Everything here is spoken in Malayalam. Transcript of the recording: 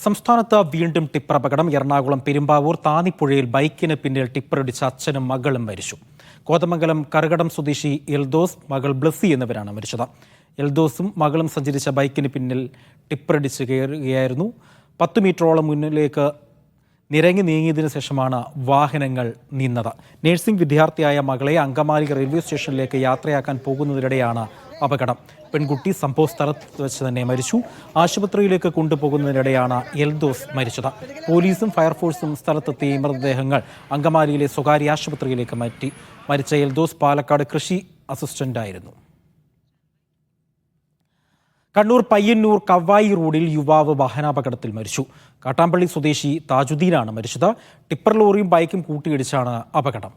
സംസ്ഥാനത്ത് വീണ്ടും ടിപ്പർ അപകടം. എറണാകുളം പെരുമ്പാവൂർ താന്നിപ്പുഴയിൽ ബൈക്കിന് പിന്നിൽ ടിപ്പറിടിച്ച അച്ഛനും മകളും മരിച്ചു. കോതമംഗലം കറുകടം സ്വദേശി എൽദോസ്, മകൾ ബ്ലസ്സി എന്നിവരാണ് മരിച്ചത്. എൽദോസും മകളും സഞ്ചരിച്ച ബൈക്കിന് പിന്നിൽ ടിപ്പറിടിച്ച് കയറുകയായിരുന്നു. 10 മീറ്ററോളം മുന്നിലേക്ക് നിരങ്ങി നീങ്ങിയതിനു ശേഷമാണ് വാഹനങ്ങൾ നിന്നത്. നഴ്സിംഗ് വിദ്യാർത്ഥിയായ മകളെ അങ്കമാലി റെയിൽവേ സ്റ്റേഷനിലേക്ക് യാത്രയാക്കാൻ പോകുന്നതിനിടെയാണ് അപകടം. പെൺകുട്ടി സംഭവ സ്ഥലത്ത് വെച്ച് തന്നെ മരിച്ചു. ആശുപത്രിയിലേക്ക് കൊണ്ടുപോകുന്നതിനിടെയാണ് എൽദോസ് മരിച്ചത്. പോലീസും ഫയർഫോഴ്സും സ്ഥലത്തെത്തി മൃതദേഹങ്ങൾ അങ്കമാലിയിലെ സ്വകാര്യ ആശുപത്രിയിലേക്ക് മാറ്റി. മരിച്ച എൽദോസ് പാലക്കാട് കൃഷി അസിസ്റ്റന്റായിരുന്നു. കണ്ണൂർ പയ്യന്നൂർ കവായി റോഡിൽ യുവാവ് വാഹനാപകടത്തിൽ മരിച്ചു. കാട്ടാമ്പള്ളി സ്വദേശി താജുദ്ദീനാണ് മരിച്ചത്. ടിപ്പർ ലോറിയും ബൈക്കും കൂട്ടിയിടിച്ചാണ് അപകടം.